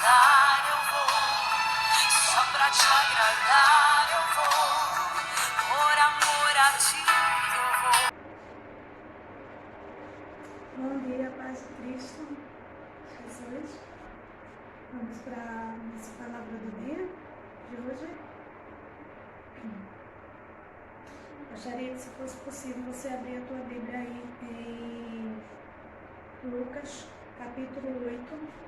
agradar eu vou, só pra te agradar eu vou, por amor a ti eu vou. Bom dia, paz de Cristo, Jesus. Vamos para a nossa palavra do dia de hoje. Gostaria que, se fosse possível, você abrir a tua Bíblia aí em Lucas, capítulo 8.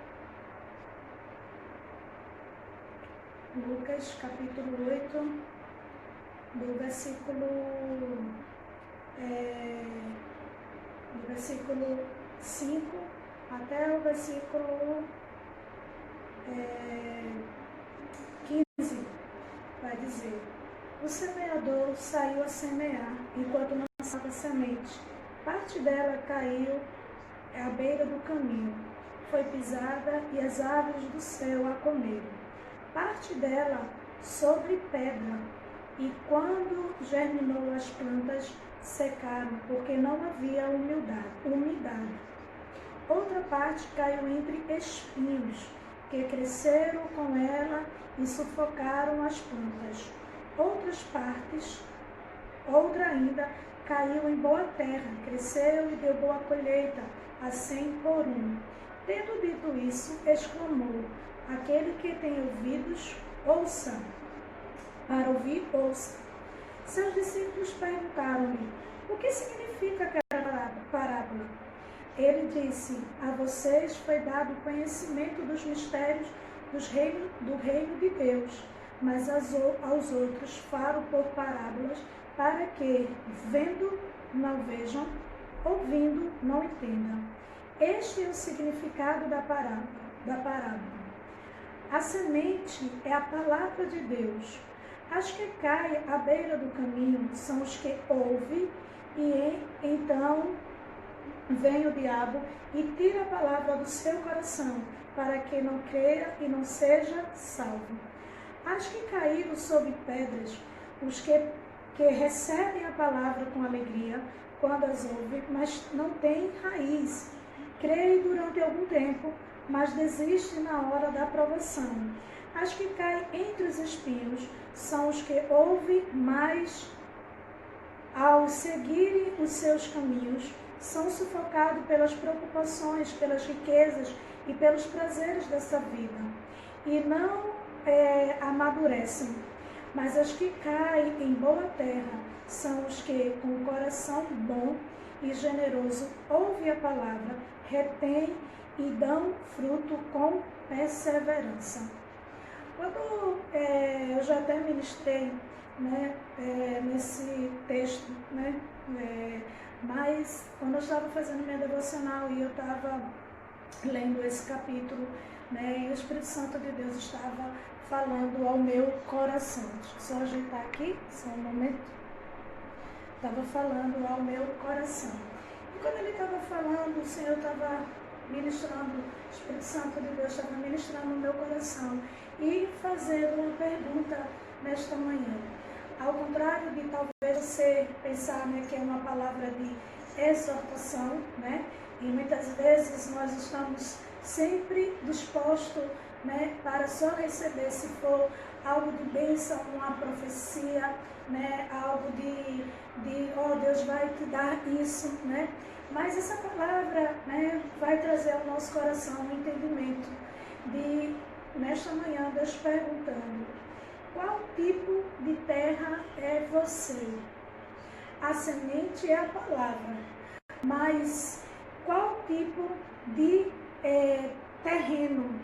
Lucas, capítulo 8, do versículo 5 até o versículo 15, vai dizer: o semeador saiu a semear, enquanto lançava semente. Parte dela caiu à beira do caminho, foi pisada e as aves do céu a comeram. Parte dela sobre pedra, e quando germinou as plantas, secaram, porque não havia umidade. Outra parte caiu entre espinhos, que cresceram com ela e sufocaram as plantas. Outra ainda, caiu em boa terra, cresceu e deu boa colheita, a 100 por 1. Tendo dito isso, exclamou: aquele que tem ouvidos, ouça. Para ouvir, ouça. Seus discípulos perguntaram-lhe: o que significa aquela parábola? Ele disse: a vocês foi dado conhecimento dos mistérios do reino de Deus, mas aos outros falo por parábolas, para que, vendo, não vejam, ouvindo, não entendam. Este é o significado da parábola. A semente é a palavra de Deus. As que caem à beira do caminho são os que ouvem, e então vem o diabo e tira a palavra do seu coração, para que não creia e não seja salvo. As que caíram sobre pedras, os que recebem a palavra com alegria, quando as ouvem, mas não têm raiz. Creem durante algum tempo, mas desistem na hora da provação. As que caem entre os espinhos são os que ouvem, mas ao seguirem os seus caminhos, são sufocados pelas preocupações, pelas riquezas e pelos prazeres dessa vida, e não amadurecem. Mas as que caem em boa terra são os que, com o coração bom e generoso, ouvem a palavra, retêm e dão fruto com perseverança. Quando eu já até ministrei, né, nesse texto, né, mas quando eu estava fazendo minha devocional e eu estava lendo esse capítulo, né, e o Espírito Santo de Deus estava falando ao meu coração. Deixa eu só ajeitar aqui, só um momento. Estava falando ao meu coração. E quando ele estava falando, o Senhor estava ministrando, o Espírito Santo de Deus estava ministrando no meu coração e fazendo uma pergunta nesta manhã. Ao contrário de talvez você pensar, né, que é uma palavra de exortação, né, e muitas vezes nós estamos sempre dispostos, né, para só receber se for algo de bênção, uma profecia, né, algo de oh, Deus vai te dar isso, né? Mas essa palavra, né, vai trazer ao nosso coração um entendimento de, nesta manhã, Deus perguntando: qual tipo de terra é você? A semente é a palavra, mas qual tipo de terreno,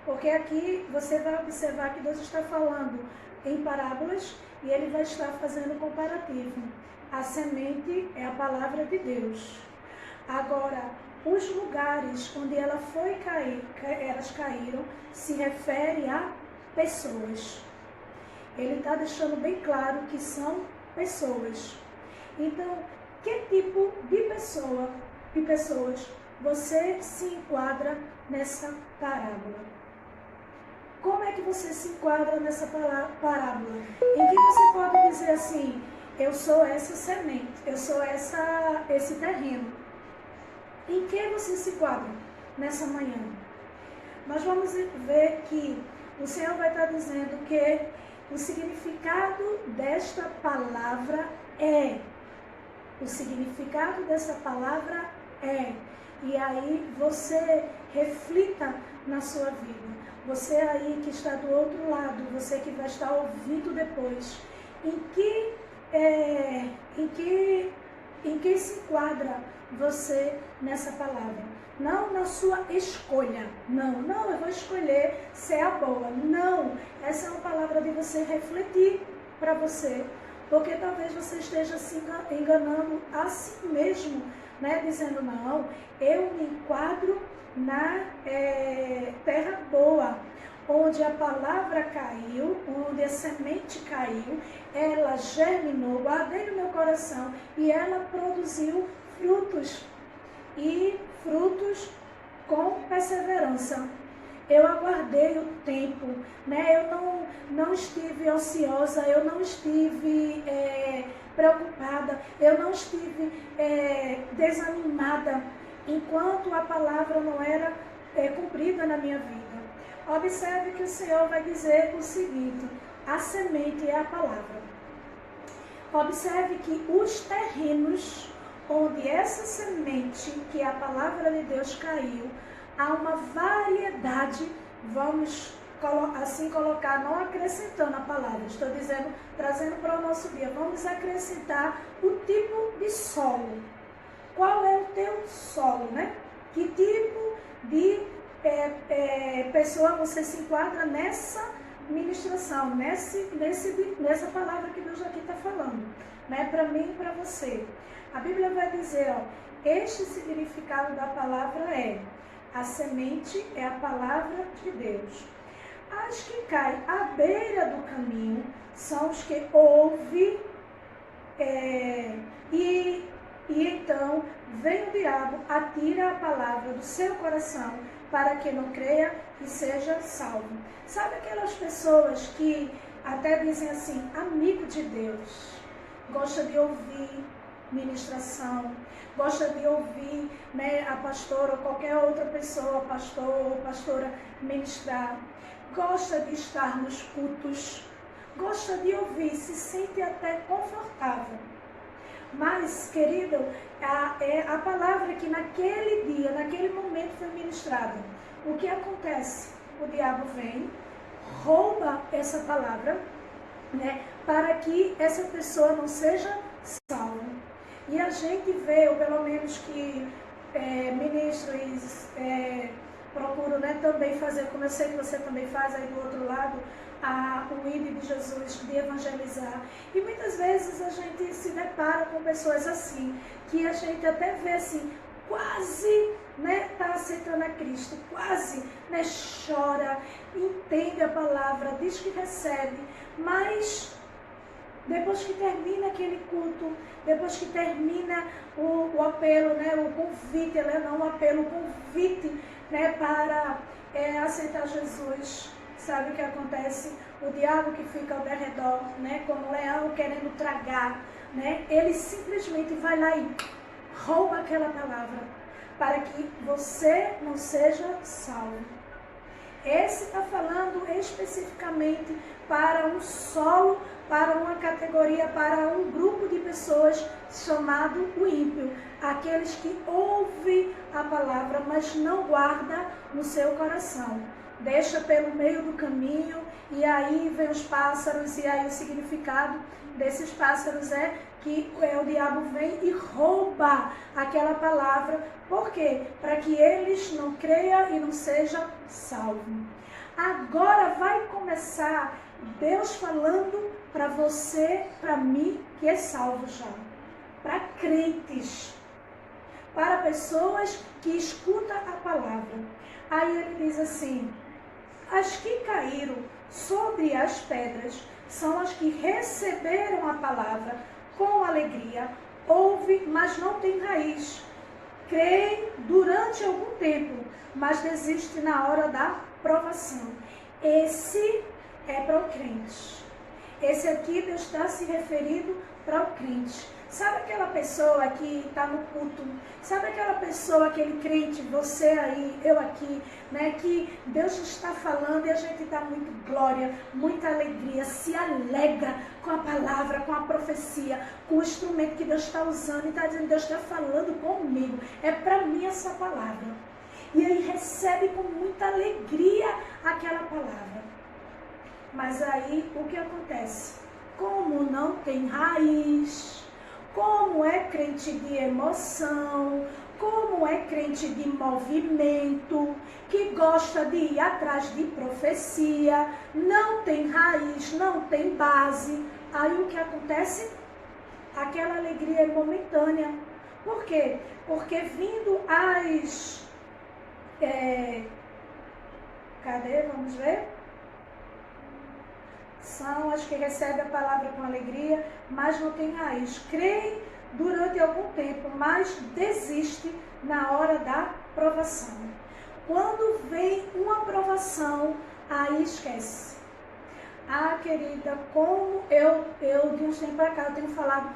porque aqui você vai observar que Deus está falando em parábolas e ele vai estar fazendo comparativo. A semente é a palavra de Deus. Agora, os lugares onde ela foi cair, elas caíram, se refere a pessoas. Ele está deixando bem claro que são pessoas. Então, que tipo de pessoas você se enquadra nessa parábola? Como é que você se enquadra nessa parábola? Em que você pode dizer assim: eu sou essa semente, eu sou esse terreno. Em que você se enquadra nessa manhã? nós vamos ver que o Senhor vai estar dizendo que o significado desta palavra é. O significado dessa palavra é. E aí você reflita na sua vida. Você aí que está do outro lado, você que vai estar ouvindo depois, em que se enquadra você nessa palavra? Não na sua escolha. Não, eu vou escolher ser a boa. Não, essa é uma palavra de você refletir para você. Porque talvez você esteja se enganando a si mesmo, né? Dizendo, não, eu me enquadro na terra boa, onde a palavra caiu, onde a semente caiu, ela germinou, guardei no meu coração e ela produziu frutos, e frutos com perseverança. Eu aguardei o tempo, né? Eu não estive ociosa, eu não estive preocupada, eu não estive desanimada, enquanto a palavra não era cumprida na minha vida. Observe que o Senhor vai dizer o seguinte: a semente é a palavra. Observe que os terrenos onde essa semente, que é a palavra de Deus, caiu, há uma variedade, vamos assim colocar, não acrescentando a palavra, estou dizendo, trazendo para o nosso dia, vamos acrescentar o tipo de solo. Qual é o teu solo, né? Que tipo de pessoa você se enquadra nessa ministração, nessa palavra que Deus aqui está falando, né? Para mim e para você. A Bíblia vai dizer, ó, este significado da palavra é: a semente é a palavra de Deus. As que caem à beira do caminho são os que ouvem e então vem o diabo, atira a palavra do seu coração para que não creia e seja salvo. Sabe aquelas pessoas que até dizem assim, amigo de Deus, gosta de ouvir ministração, gosta de ouvir, né, a pastora ou qualquer outra pessoa, pastor ou pastora, ministrar, gosta de estar nos cultos, gosta de ouvir, se sente até confortável. Mas, querido, a palavra que naquele dia, naquele momento foi ministrada, o que acontece? O diabo vem, rouba essa palavra, né, para que essa pessoa não seja salva. E a gente vê, ou pelo menos que ministros procuram, né, também fazer, como eu sei que você também faz aí do outro lado, o ID de Jesus, de evangelizar. E muitas vezes a gente se depara com pessoas assim, que a gente até vê assim, quase, né, está aceitando a Cristo, quase, né, chora, entende a palavra, diz que recebe, mas depois que termina aquele culto, depois que termina o apelo, né, o convite, não o apelo, o convite, né, para aceitar Jesus, sabe o que acontece? O diabo que fica ao redor, né, como um leão querendo tragar, né, ele simplesmente vai lá e rouba aquela palavra, para que você não seja salvo. Esse está falando especificamente para um solo, para uma categoria, para um grupo de pessoas chamado o ímpio. Aqueles que ouvem a palavra, mas não guarda no seu coração. Deixa pelo meio do caminho, e aí vem os pássaros, e aí o significado desses pássaros é que o diabo vem e rouba aquela palavra. Por quê? Para que eles não creiam e não sejam salvos. Agora vai começar Deus falando para você, para mim, que é salvo já. Para crentes. Para pessoas que escutam a palavra. Aí ele diz assim, as que caíram sobre as pedras são as que receberam a palavra com alegria, ouvem, mas não têm raiz. Creem durante algum tempo, mas desistem na hora da provação. Esse é para o crente. Esse aqui Deus está se referindo para o crente. Sabe aquela pessoa que está no culto? Sabe aquela pessoa, aquele crente, você aí, eu aqui, né? Que Deus está falando e a gente dá muito glória, muita alegria, se alegra com a palavra, com a profecia, com o instrumento que Deus está usando e está dizendo, Deus está falando comigo, é para mim essa palavra. E aí recebe com muita alegria aquela palavra. Mas aí o que acontece? Como não tem raiz, como é crente de emoção, como é crente de movimento, que gosta de ir atrás de profecia, não tem raiz, não tem base, aí o que acontece? Aquela alegria é momentânea. Por quê? Porque vindo as... cadê? Vamos ver? São as que recebem a palavra com alegria, mas não tem raiz. Creem durante algum tempo, mas desiste na hora da provação. Quando vem uma provação, aí esquece. Ah, querida, como eu de uns tempos para cá, eu tenho falado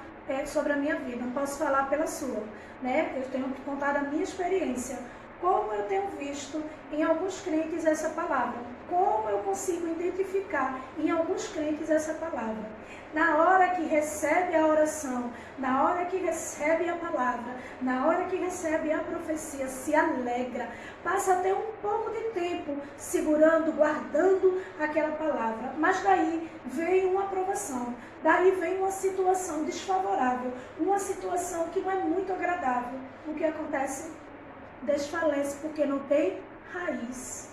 sobre a minha vida, não posso falar pela sua, né? Eu tenho contado a minha experiência. Como eu tenho visto em alguns crentes essa palavra, como eu consigo identificar em alguns crentes essa palavra. Na hora que recebe a oração, na hora que recebe a palavra, na hora que recebe a profecia, se alegra, passa até um pouco de tempo segurando, guardando aquela palavra. Mas daí vem uma aprovação, daí vem uma situação desfavorável, uma situação que não é muito agradável. O que acontece? Desfalece porque não tem raiz.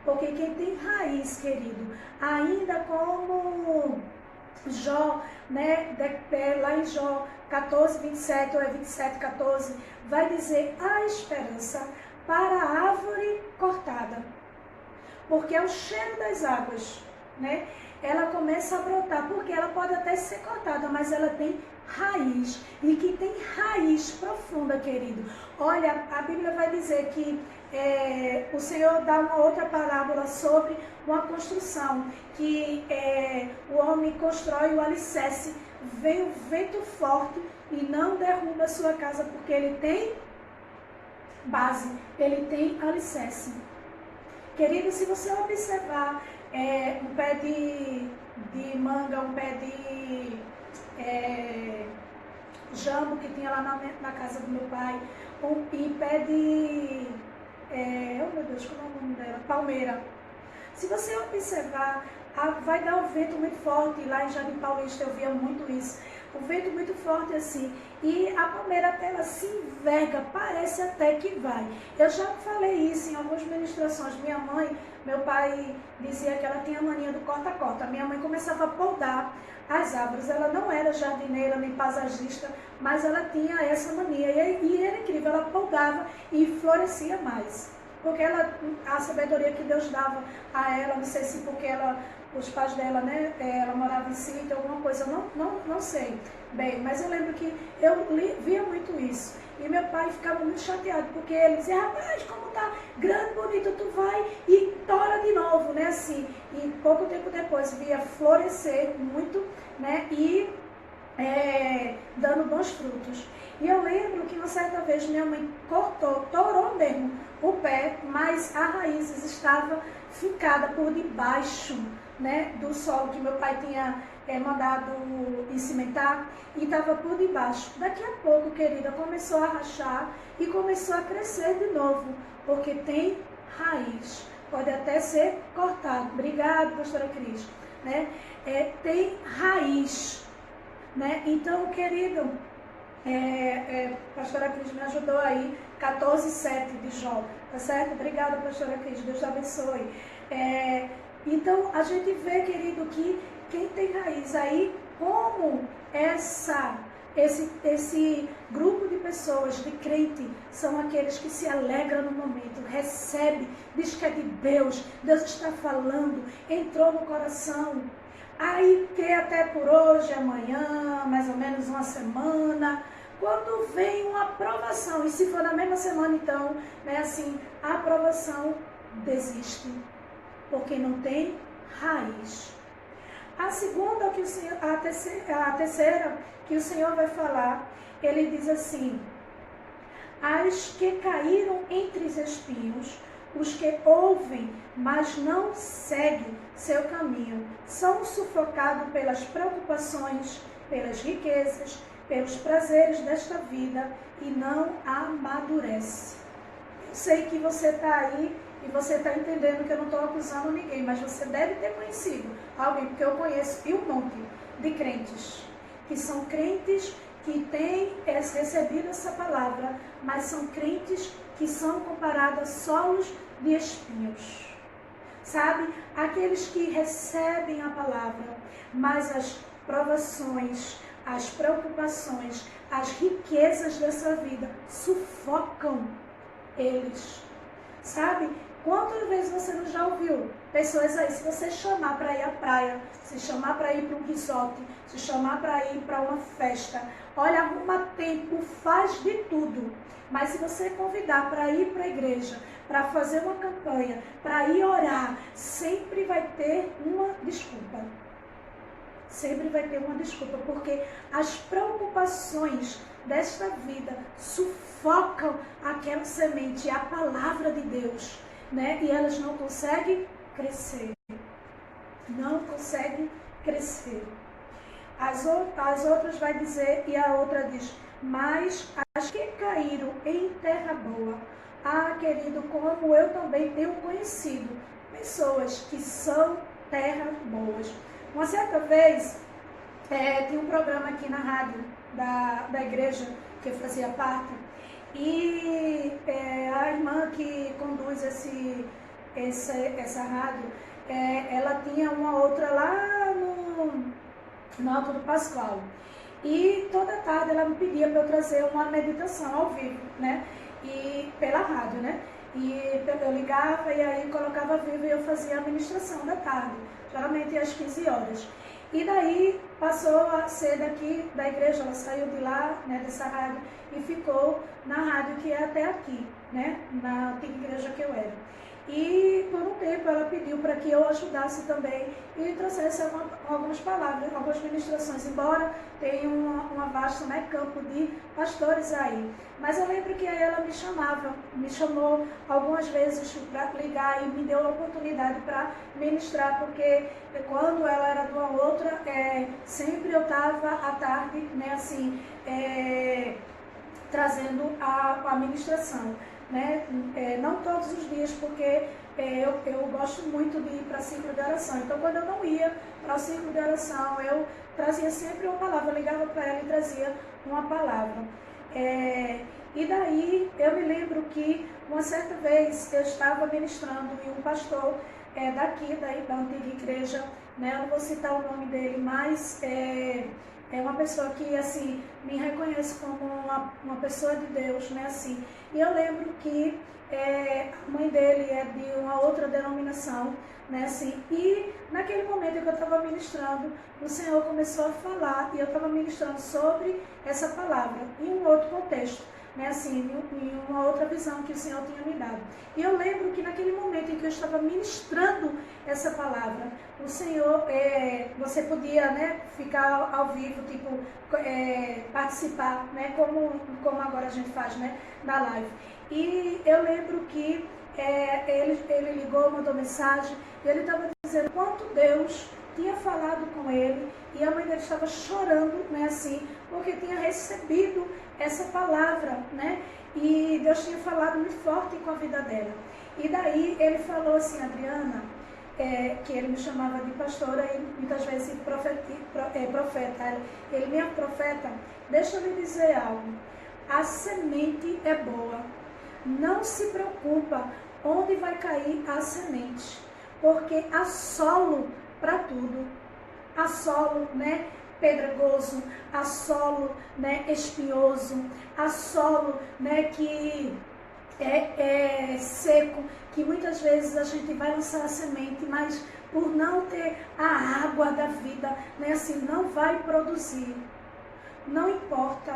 Porque quem tem raiz, querido, ainda como Jó, né, lá em Jó 14, 27 ou 27, 14, vai dizer a esperança para a árvore cortada. Porque é o cheiro das águas, né? Ela começa a brotar, porque ela pode até ser cortada, mas ela tem raiz, e que tem raiz profunda, querido. Olha, a Bíblia vai dizer que o Senhor dá uma outra parábola sobre uma construção, que o homem constrói o alicerce, vem o vento forte e não derruba a sua casa, porque ele tem base, ele tem alicerce. Querido, se você observar um pé de manga, um pé de jambo que tinha lá na casa do meu pai, e pé de, oh meu Deus, como é o nome dela? Palmeira. Se você observar, vai dar um vento muito forte, lá em Jardim Paulista eu via muito isso, um vento muito forte assim, e a palmeira até ela se enverga, parece até que vai. Eu já falei isso em algumas ministrações. Meu pai dizia que ela tinha a mania do corta-corta. Minha mãe começava a podar as árvores. Ela não era jardineira nem paisagista, mas ela tinha essa mania. E era incrível, ela podava e florescia mais. Porque a sabedoria que Deus dava a ela, não sei se porque os pais dela, né, ela morava em sítio, alguma coisa, não sei bem, mas eu lembro que eu via muito isso. E meu pai ficava muito chateado, porque ele dizia, rapaz, como tá grande, bonito, tu vai e tora de novo, né, assim. E pouco tempo depois via florescer muito, né, e dando bons frutos. E eu lembro que uma certa vez minha mãe torou mesmo o pé, mas a raiz estava ficada por debaixo, né, do solo que meu pai tinha mandado cimentar, e estava por debaixo. Daqui a pouco, querida, começou a rachar e começou a crescer de novo, porque tem raiz. Pode até ser cortado. Obrigada, pastora Cris. Né? Tem raiz. Né? Então, querido, pastora Cris me ajudou aí, 14:7 de Jó, tá certo? Obrigada, pastora Cris, Deus te abençoe. Então, a gente vê, querido, que quem tem raiz aí, como esse grupo de pessoas, de crente, são aqueles que se alegram no momento, recebe, diz que é de Deus, Deus está falando, entrou no coração. Aí que até por hoje, amanhã, mais ou menos uma semana, quando vem uma aprovação, e se for na mesma semana então, né, assim, a aprovação desiste, porque não tem raiz. A segunda, que o Senhor, a terceira que o Senhor vai falar, ele diz assim: as que caíram entre os espinhos, os que ouvem, mas não seguem seu caminho, são sufocados pelas preocupações, pelas riquezas, pelos prazeres desta vida e não amadurecem. Eu sei que você está aí e você está entendendo que eu não estou acusando ninguém, mas você deve ter conhecido alguém, porque eu conheço um monte de crentes, que são crentes que têm recebido essa palavra, mas são crentes que são comparados a solos de espinhos. Sabe? Aqueles que recebem a palavra, mas as provações, as preocupações, as riquezas dessa vida sufocam eles. Sabe? Quantas vezes você não já ouviu pessoas aí, se você chamar para ir à praia, se chamar para ir para um resort, se chamar para ir para uma festa, olha, arruma tempo, faz de tudo. Mas se você convidar para ir para a igreja, para fazer uma campanha, para ir orar, sempre vai ter uma desculpa. Sempre vai ter uma desculpa, porque as preocupações desta vida sufocam aquela semente, a palavra de Deus, né? E elas não conseguem crescer. Não conseguem crescer. As outras vai dizer, e a outra diz, mas as que caíram em terra boa, querido, como eu também tenho conhecido pessoas que são terras boas. Uma certa vez, tinha um programa aqui na rádio da igreja que eu fazia parte, e a irmã que conduz essa rádio, ela tinha uma outra lá no Alto do Pascoal. E toda tarde ela me pedia para eu trazer uma meditação ao vivo, né? E pela rádio, né? E eu ligava e aí colocava ao vivo e eu fazia a ministração da tarde, geralmente às 15 horas. E daí passou a ser daqui da igreja, ela saiu de lá, né, dessa rádio, e ficou na rádio que é até aqui, né? Na antiga igreja que eu era. E por um tempo ela pediu para que eu ajudasse também e trouxesse algumas palavras, algumas ministrações, embora tenha uma vasta, né, campo de pastores aí. Mas eu lembro que ela me chamou algumas vezes para ligar e me deu a oportunidade para ministrar, porque quando ela era de uma outra, sempre eu estava à tarde, né, assim, trazendo a ministração. Né? Não todos os dias, porque eu gosto muito de ir para ciclo de oração. Então, quando eu não ia para o ciclo de oração, eu trazia sempre uma palavra, eu ligava para ela e trazia uma palavra. E daí, eu me lembro que uma certa vez eu estava ministrando e um pastor daqui, da antiga igreja, né? Eu não vou citar o nome dele, mas é uma pessoa que, assim, me reconhece como uma pessoa de Deus, né, assim. E eu lembro que a mãe dele é de uma outra denominação, né, assim. E naquele momento que eu estava ministrando, o Senhor começou a falar e eu estava ministrando sobre essa palavra, em um outro contexto, né, assim, em uma outra visão que o Senhor tinha me dado. E eu lembro que naquele momento em que eu estava ministrando essa palavra, o Senhor, você podia, né, ficar ao vivo, tipo, participar, né, como agora a gente faz, né, na live. E eu lembro que ele ligou, mandou mensagem, e ele estava dizendo quanto Deus tinha falado com ele, e a mãe dele estava chorando, né, assim, porque tinha recebido essa palavra, né, e Deus tinha falado muito forte com a vida dela. E daí ele falou assim, Adriana, que ele me chamava de pastora e muitas vezes profeta, ele, minha profeta, deixa eu lhe dizer algo, a semente é boa, não se preocupa onde vai cair a semente, porque há solo para tudo, há solo, né, pedregoso, há solo, né, espinhoso, há solo, né, que é seco, que muitas vezes a gente vai lançar a semente, mas por não ter a água da vida, né, assim, não vai produzir. Não importa,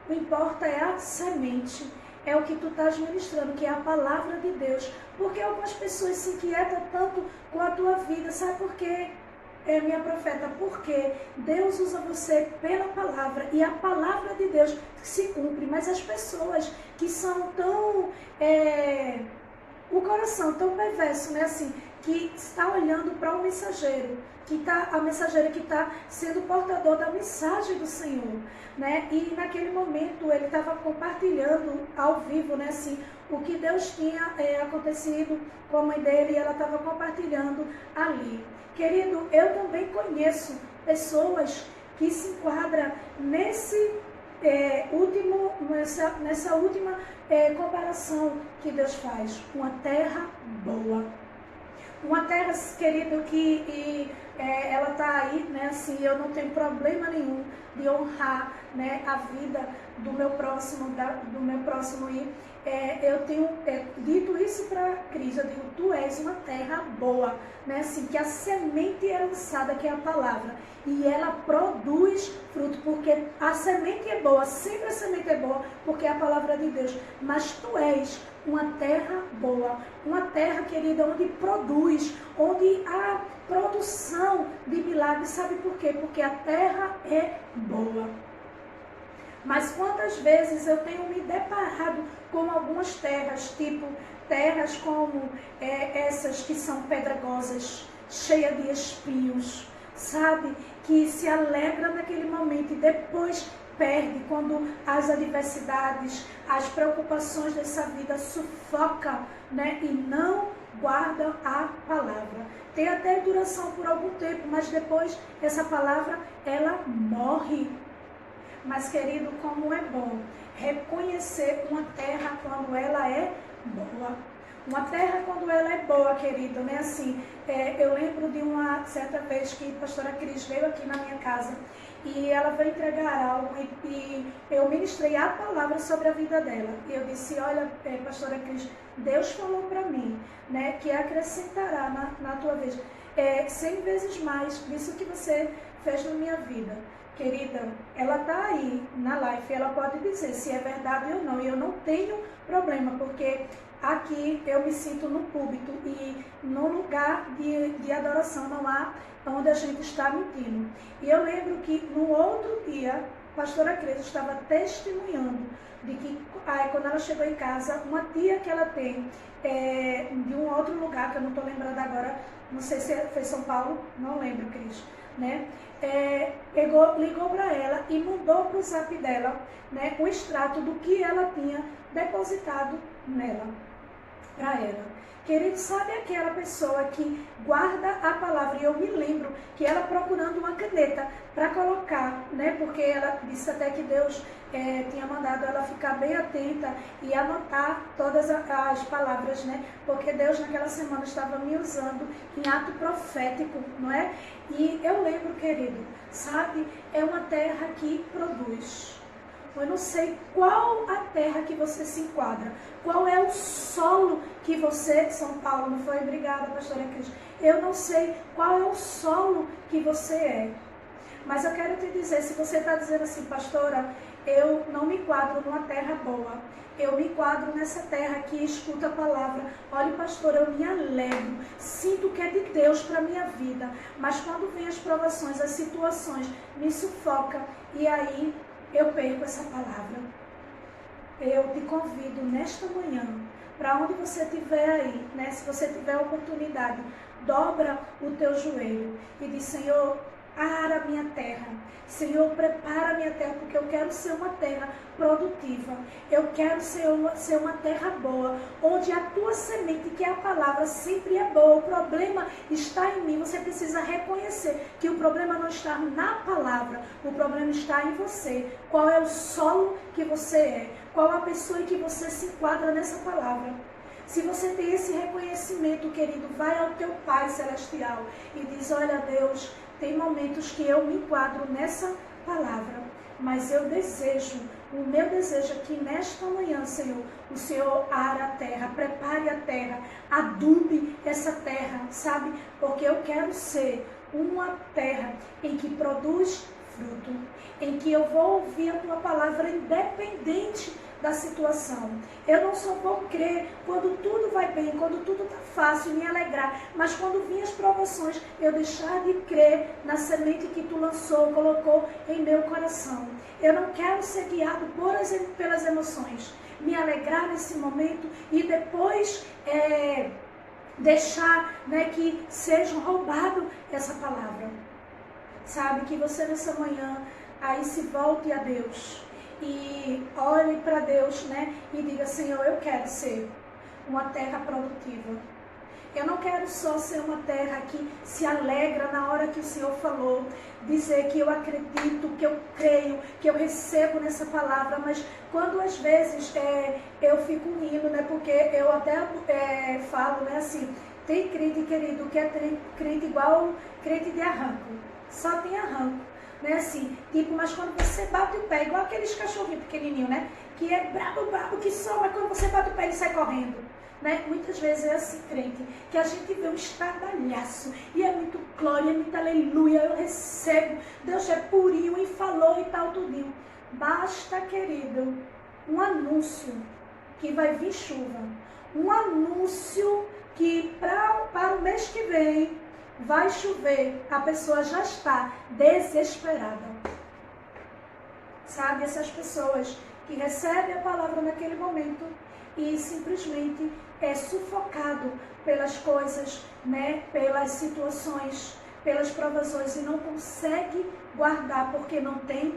o que importa é a semente, é o que tu estás ministrando, que é a palavra de Deus. Porque algumas pessoas se inquietam tanto com a tua vida, sabe por quê? minha profeta, porque Deus usa você pela palavra e a palavra de Deus se cumpre, mas as pessoas que são tão, o coração tão perverso, né, assim, que está olhando para o mensageiro, a mensageira que está sendo portador da mensagem do Senhor, né? E naquele momento ele estava compartilhando ao vivo, né, assim, o que Deus tinha acontecido com a mãe dele, e ela estava compartilhando ali. Querido, eu também conheço pessoas que se enquadram nessa última comparação que Deus faz. Uma terra boa. Uma terra, querido, que ela está aí, né, assim, eu não tenho problema nenhum de honrar, né, a vida do meu próximo, e eu tenho dito isso para Cris, eu digo, tu és uma terra boa, né, assim, que a semente é lançada, que é a palavra, e ela produz fruto, porque a semente é boa, sempre a semente é boa, porque é a palavra de Deus, mas tu és uma terra boa, uma terra, querida, onde produz, onde há produção de milagres. Sabe por quê? Porque a terra é boa. Mas quantas vezes eu tenho me deparado com algumas terras, tipo terras como essas que são pedregosas, cheias de espinhos, sabe? Que se alegra naquele momento e depois perde quando as adversidades, as preocupações dessa vida sufocam, né? E não guardam a palavra. Tem até duração por algum tempo, mas depois essa palavra, ela morre. Mas, querido, como é bom reconhecer uma terra quando ela é boa. Uma terra quando ela é boa, querido, né? Assim, eu lembro de uma certa vez que a pastora Cris veio aqui na minha casa e ela veio entregar algo e eu ministrei a palavra sobre a vida dela. E eu disse, olha, pastora Cris, Deus falou para mim, né, que acrescentará na tua vez 100 vezes mais disso que você fez na minha vida. Querida, ela está aí na live, ela pode dizer se é verdade ou não, e eu não tenho problema, porque aqui eu me sinto no púlpito e no lugar de adoração não há onde a gente está mentindo. E eu lembro que no outro dia, a pastora Cris estava testemunhando de que quando ela chegou em casa, uma tia que ela tem de um outro lugar, que eu não estou lembrando agora, não sei se foi São Paulo, não lembro, Cris, né? Ligou para ela e mandou para o zap dela, né, o extrato do que ela tinha depositado nela, para ela. Querido, sabe aquela pessoa que guarda a palavra? E eu me lembro que ela procurando uma caneta para colocar, né? Porque ela disse até que Deus tinha mandado ela ficar bem atenta e anotar todas as palavras, né? Porque Deus naquela semana estava me usando em ato profético, não é? E eu lembro, querido, sabe? É uma terra que produz. Eu não sei qual a terra que você se enquadra, qual é o solo que você, São Paulo, não foi? Obrigada, pastora Cris. Eu não sei qual é o solo que você é. Mas eu quero te dizer, se você está dizendo assim, pastora, eu não me enquadro numa terra boa, eu me enquadro nessa terra que escuta a palavra. Olha, pastor, eu me alegro, sinto que é de Deus para a minha vida, mas quando vem as provações, as situações, me sufoca, e aí eu perco essa palavra. Eu te convido nesta manhã, para onde você estiver aí, né? Se você tiver a oportunidade, dobra o teu joelho e diz, Senhor, ara minha terra. Senhor, prepara minha terra, porque eu quero ser uma terra produtiva. Eu quero ser uma terra boa, onde a tua semente, que é a palavra, sempre é boa. O problema está em mim. Você precisa reconhecer que o problema não está na palavra, o problema está em você. Qual é o solo que você é? Qual a pessoa em que você se enquadra nessa palavra? Se você tem esse reconhecimento, querido, vai ao teu Pai Celestial e diz, olha, Deus, tem momentos que eu me enquadro nessa palavra, mas eu desejo, o meu desejo é que nesta manhã, Senhor, o Senhor ara a terra, prepare a terra, adube essa terra, sabe? Porque eu quero ser uma terra em que produz fruto, em que eu vou ouvir a tua palavra independente da situação. Eu não só vou crer quando tudo vai bem, quando tudo está fácil, me alegrar, mas quando vir as provações, eu deixar de crer na semente que tu lançou, colocou em meu coração. Eu não quero ser guiado pelas emoções, me alegrar nesse momento e depois deixar, né, que seja roubado essa palavra. Sabe, que você nessa manhã aí se volte a Deus e olhe para Deus, né, e diga: Senhor, eu quero ser uma terra produtiva. Eu não quero só ser uma terra que se alegra na hora que o Senhor falou, dizer que eu acredito, que eu creio, que eu recebo nessa palavra, mas quando às vezes eu fico rindo, né, porque eu até falo, né, assim, tem crente, querido, que é crente igual crente de arranco, só tem arranco, né, assim, tipo, mas quando você bate o pé, igual aqueles cachorrinhos pequenininhos, né, que é brabo, que só, mas quando você bate o pé ele sai correndo. Né? Muitas vezes é assim, crente, que a gente vê um estardalhaço e é muito glória, é muito aleluia, eu recebo, Deus é purinho e falou e tal, tudinho. Basta, querido, um anúncio que vai vir chuva, um anúncio que para o mês que vem vai chover, a pessoa já está desesperada. Sabe, essas pessoas que recebem a palavra naquele momento e simplesmente é sufocado pelas coisas, né, pelas situações, pelas provações e não consegue guardar porque não tem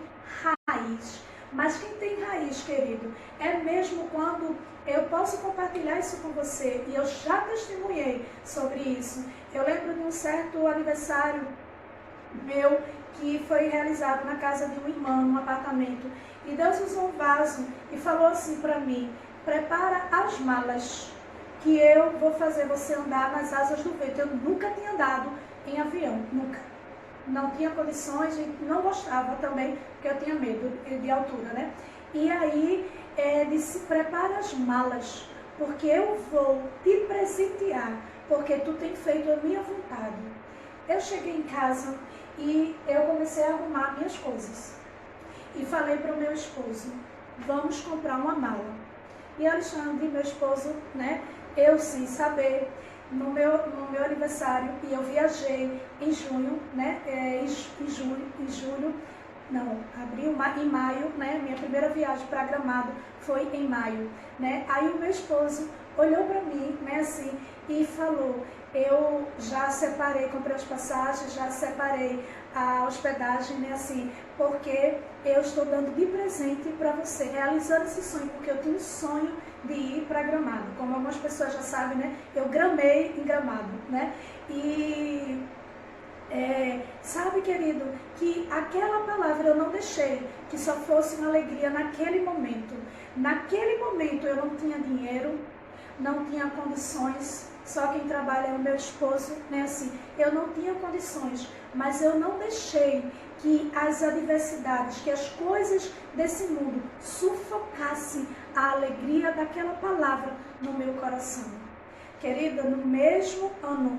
raiz. Mas quem tem raiz, querido, é mesmo quando eu posso compartilhar isso com você e eu já testemunhei sobre isso. Eu lembro de um certo aniversário meu que foi realizado na casa de um irmão, num apartamento, e Deus usou um vaso e falou assim para mim: prepara as malas, que eu vou fazer você andar nas asas do vento. Eu nunca tinha andado em avião, nunca. Não tinha condições e não gostava também, porque eu tinha medo de altura, né? E aí, disse: prepara as malas, porque eu vou te presentear, porque tu tem feito a minha vontade. Eu cheguei em casa e eu comecei a arrumar minhas coisas. E falei para o meu esposo: vamos comprar uma mala. E Alexandre, meu esposo, né, eu sem saber, no meu aniversário, e eu viajei em junho, né, em maio, né, minha primeira viagem para Gramado foi em maio, né, aí o meu esposo olhou para mim, né, assim, e falou: eu já separei, comprei as passagens, já separei a hospedagem, né, assim, porque eu estou dando de presente para você, realizando esse sonho, porque eu tinha um sonho de ir para Gramado. Como algumas pessoas já sabem, né, eu gramei em Gramado, né, e sabe, querido, que aquela palavra eu não deixei que só fosse uma alegria naquele momento. Naquele momento eu não tinha dinheiro, não tinha condições, só quem trabalha é o meu esposo, né, assim, eu não tinha condições, mas eu não deixei que as adversidades, que as coisas desse mundo sufocassem a alegria daquela palavra no meu coração. Querida, no mesmo ano,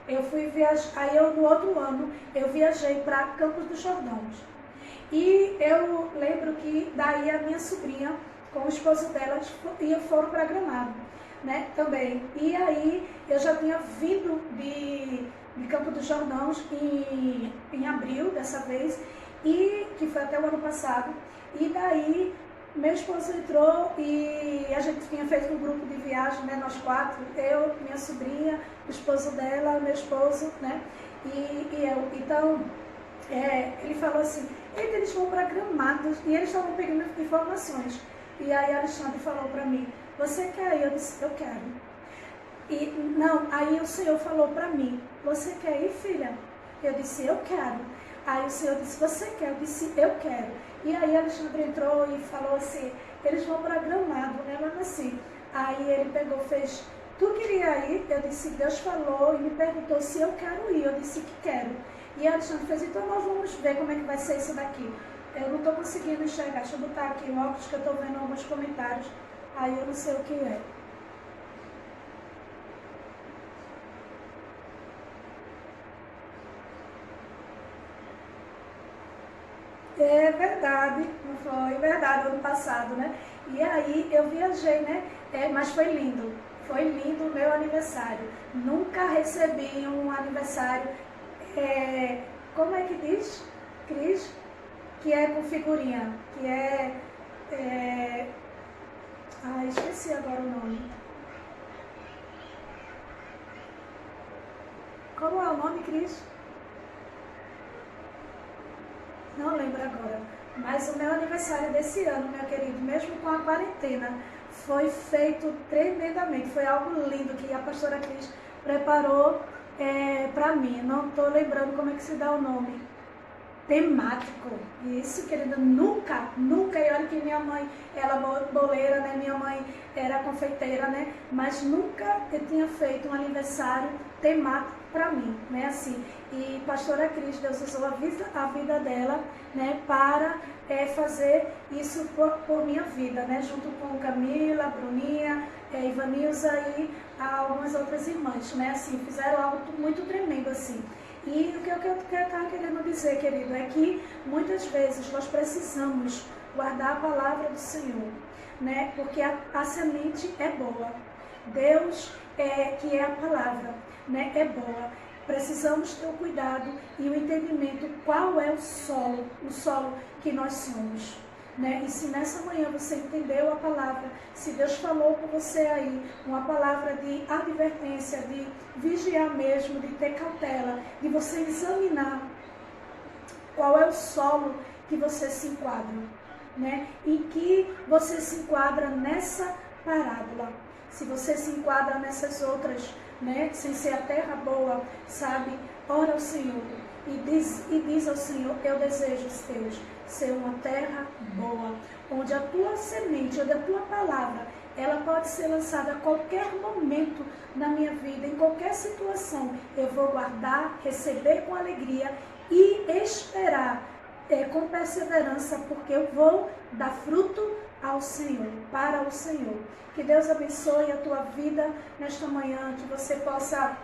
eu fui viajar, no outro ano, eu viajei para Campos do Jordão. E eu lembro que daí a minha sobrinha, com o esposo dela, foram para Gramado, né, também. E aí eu já tinha vindo de Campos do Jordão em abril dessa vez, e que foi até o ano passado. E daí meu esposo entrou e a gente tinha feito um grupo de viagem, né, nós quatro, eu, minha sobrinha, o esposo dela, meu esposo, né, e eu. Então, ele falou assim: eles vão para Gramado, e eles estavam pegando informações. E aí Alexandre falou para mim: você quer ir? Eu disse: eu quero. E não, aí o Senhor falou para mim: você quer ir, filha? Eu disse: eu quero. Aí o Senhor disse: você quer? Eu disse: eu quero. E aí Alexandre entrou e falou assim: eles vão para Gramado, né? Mas assim, aí ele pegou, fez: tu queria ir? Eu disse: Deus falou e me perguntou se eu quero ir. Eu disse que quero. E Alexandre fez: então nós vamos ver como é que vai ser isso daqui. Eu não estou conseguindo enxergar. Deixa eu botar aqui o óculos que eu estou vendo alguns comentários. Aí eu não sei o que é. É verdade, não foi verdade, ano passado, né? E aí eu viajei, né? Mas foi lindo o meu aniversário. Nunca recebi um aniversário, como é que diz, Cris? Que é com figurinha, esqueci agora o nome. Como é o nome, Cris? Não lembro agora. Mas o meu aniversário desse ano, meu querido, mesmo com a quarentena, foi feito tremendamente. Foi algo lindo que a pastora Cris preparou para mim. Não estou lembrando como é que se dá o nome. Temático. Isso, querida, nunca. E olha que minha mãe, ela boleira, né? Minha mãe era confeiteira, né? Mas nunca eu tinha feito um aniversário temático para mim, né? Assim, e pastora Cris, Deus usou a vida dela, né? Para fazer isso por minha vida, né? Junto com Camila, Bruninha, Ivanilza e algumas outras irmãs, né? Assim, fizeram algo muito tremendo, assim. E o que eu estava querendo dizer, querido, é que muitas vezes nós precisamos guardar a palavra do Senhor, né? Porque a semente é boa. Deus, que é a palavra, né? É boa. Precisamos ter o cuidado e o entendimento qual é o solo que nós somos. Né? E se nessa manhã você entendeu a palavra, se Deus falou com você aí, uma palavra de advertência, de vigiar mesmo, de ter cautela, de você examinar qual é o solo que você se enquadra, né? E que você se enquadra nessa parábola. Se você se enquadra nessas outras, né? Sem ser a terra boa, sabe? Ora ao Senhor e diz ao Senhor, eu desejo, Deus, ser uma terra boa, onde a tua semente, onde a tua palavra, ela pode ser lançada a qualquer momento na minha vida, em qualquer situação. Eu vou guardar, receber com alegria e esperar com perseverança, porque eu vou dar fruto ao Senhor, para o Senhor. Que Deus abençoe a tua vida nesta manhã, que você possa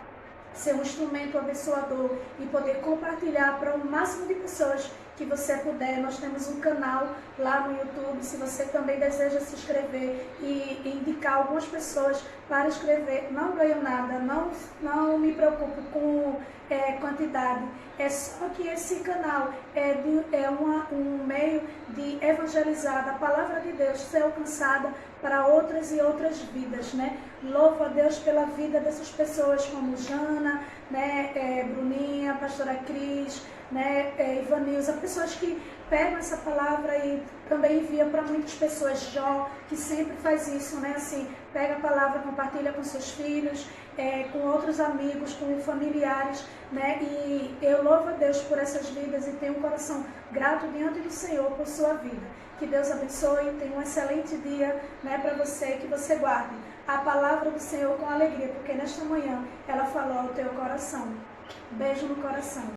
ser um instrumento abençoador e poder compartilhar para o máximo de pessoas que você puder. Nós temos um canal lá no YouTube, se você também deseja se inscrever e indicar algumas pessoas para escrever, não ganho nada, não me preocupo com quantidade, é só que esse canal é um meio de evangelizar a palavra de Deus, ser alcançada para outras e outras vidas, né? Louvo a Deus pela vida dessas pessoas como Jana, né? Bruninha, pastora Cris, né? Ivanilza, pessoas que pegam essa palavra e também envia para muitas pessoas. Jó, que sempre faz isso, né? Assim, pega a palavra, compartilha com seus filhos, com outros amigos, com familiares, né? E eu louvo a Deus por essas vidas e tenho um coração grato diante do Senhor por sua vida. Que Deus abençoe, tenha um excelente dia, né, para você, que você guarde a palavra do Senhor com alegria, porque nesta manhã ela falou ao teu coração. Beijo no coração.